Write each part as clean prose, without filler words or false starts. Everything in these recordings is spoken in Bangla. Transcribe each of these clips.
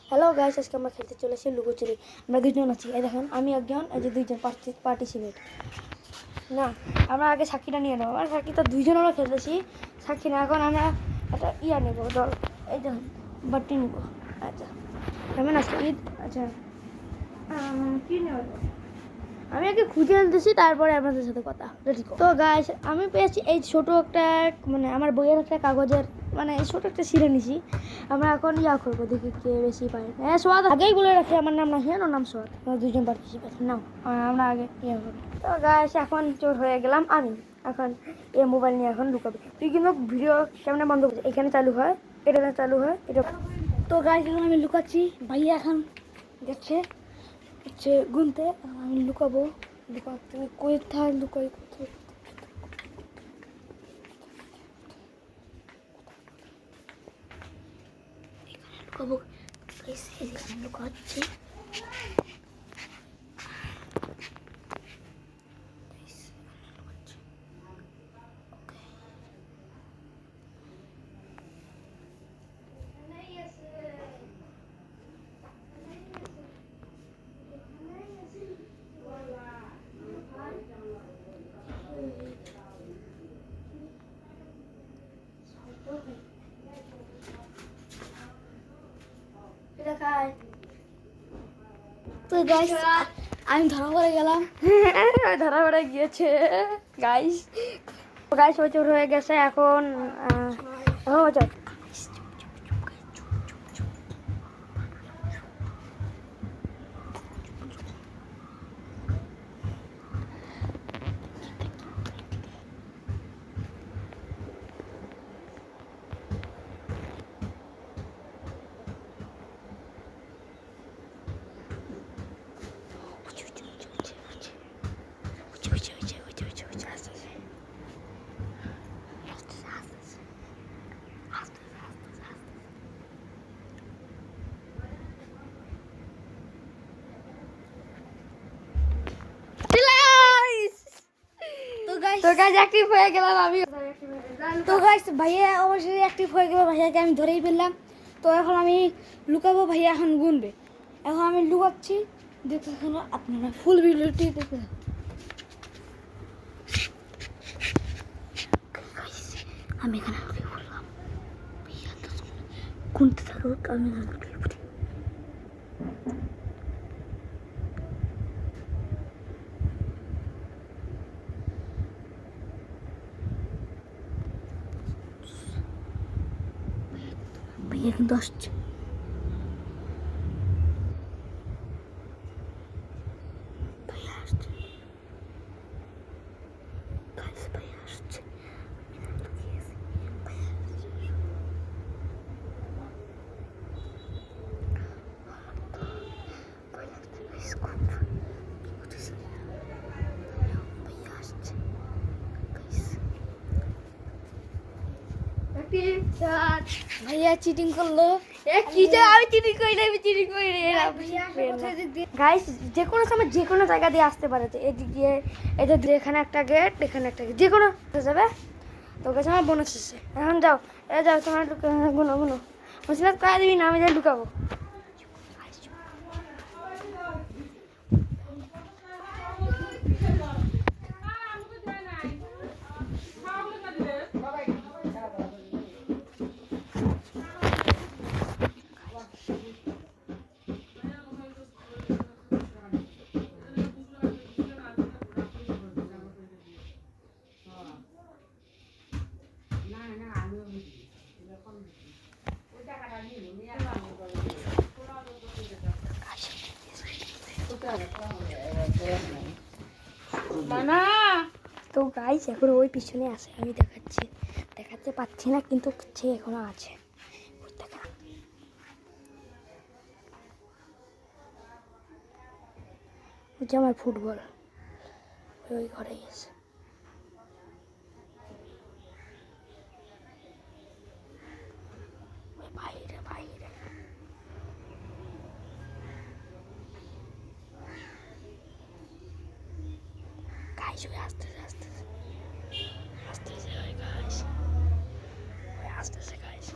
হ্যালো গাইস, আজকে আমরা খেলতে চলেছি লুকোচুরি। আমরা দুজন আছি, এই দেখেন আমি একজন, এই যে দুইজন পার্টিসিপেট। না, আমরা আগে সাক্ষীটা নিয়ে নেবো। আর সাক্ষী তো দুইজন আমরা খেলতেছি, সাক্ষী না। এখন আমরা একটা ইয়া নেবো, দল, এই দেখুন বাটি নেবো। আচ্ছা কেমন আজকে ঈদ? আচ্ছা কী নেব? আমি আগে খুঁজে আনতেছি, তারপরে আপনাদের সাথে কথা। রেডি তো গাইস, আমি পেয়েছি এই ছোটো একটা, মানে আমার বইয়ের একটা কাগজের, মানে ছোটো একটা ছিঁড়ে নিছি। আমরা এখন ইয়া করবো, দেখি কে বেশি পাই। হ্যাঁ সোয়াদ আগেই বলে রাখি, আমার নাম নাহিয়ান, ওর নাম সোয়াদ। আমরা দুজন পার্টিসিপেট নাও, আমরা আগে ইয়া করবো। তো গাইস এখন চোর হয়ে গেলাম আমি। এখন এই মোবাইল নিয়ে এখন লুকাবি। তুই কিন্তু ভিডিও ক্যামেরা বন্ধ করছিস, এখানে চালু হয়, এটা চালু হয়, এটা। তো গাইস এখন আমি লুকাচ্ছি, ভাইয়া এখন যাচ্ছে হচ্ছে গুনতে, আমি লুকাবো। তুমি কই থাক, লুকাই কোথায়? এখানে লুকাবো, এখানে লুকাচ্ছি। তো গাইস আমি ধরা পড়ে গেলাম। ধরা পড়ে গিয়েছে গাইস। গাইস ও চোর হয়ে গেছে এখন। তো গাইস অ্যাক্টিভ হয়ে গেলাম আমি। তো গাইস ভাইয়া অবশ্যই অ্যাক্টিভ হয়ে গেল, ভাইয়াকে আমি ধরেই ফেললাম। তো এখন আমি লুকাবো, ভাইয়া এখন গুনবে। এখন আমি লুকাচ্ছি, দেখতে থাকুন আপনারা, ফুল ভিডিওটি দেখতে থাকুন। আমি এখানে লুকিয়ে পড়লাম, ভাইয়া তো গুনতে থাকুক, আমি লুকিয়ে পড়ি। ভাইয়া কিন্তু আসছে। ভাইয়া আসছে, গাইস ভাইয়া আসছে। আমি লুকিয়েছি, ভাইয়া আসছে। ভয় লাগছে গাইস খুব। কি করতেছে? ভাইয়া আসছে গাইস। ভাইয়া চিটিং করলো। আমি চিটিং করি না, আমি চিটিং করি গাইস। যে কোনো সময় যে কোনো জায়গা দিয়ে আসতে পারে। এদিক দিয়ে, এদের দিয়ে, এখানে একটা গেট, এখানে একটা গেট, যে কোনো যাবে। তো গেছে আমার বোন এসেছে। এখন যাও, যাও তোমার গুনো গুনো মুসিলাত করা দিবি না, আমি যাই লুকাবো। তো গাইস এখন ওই পিছনে আছে, আমি দেখাতে পাচ্ছি না, কিন্তু সে এখনো আছে। ওই যে আমার ফুটবল, ওই ঘরে গেছে। বাইরে বাইরে গাইস, ওই আসতেছে আসতেছে আসতেছে, ওই গাইস ওই আসতেছে গাইস।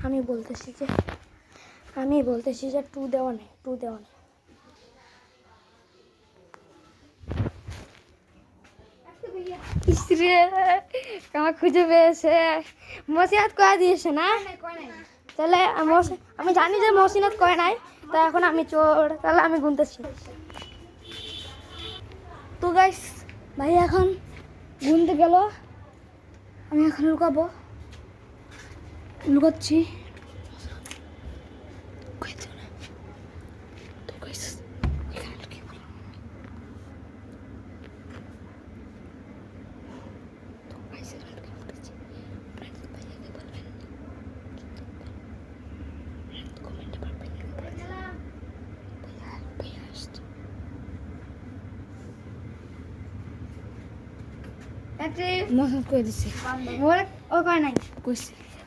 আমি বলতেছি যে 2 দেওয়া নেই। ইসরে কামা খুঁজে পেয়েছে। মসিনাত কয়া দিয়েছে না? তাহলে আমি জানি যে মসিনাত কয় নাই, তাই এখন আমি চোর। তাহলে আমি গুনতেছি। তো গাইস ভাই এখন গুনতে গেল, আমি এখন লুকাচ্ছি।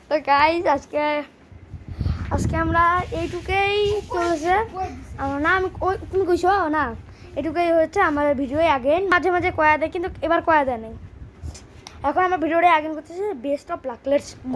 তো গাইজ আজকে আমরা এইটুকুই চলেছে। না আমি তুমি কইছ না, এটুকুই হচ্ছে আমার ভিডিও। আগে মাঝে মাঝে কয়া দেয়, কিন্তু এবার কয়া দেয় নাই। এখন আমার ভিডিওটা আগে করতেছে বেস্ট অফ লাক। লেটস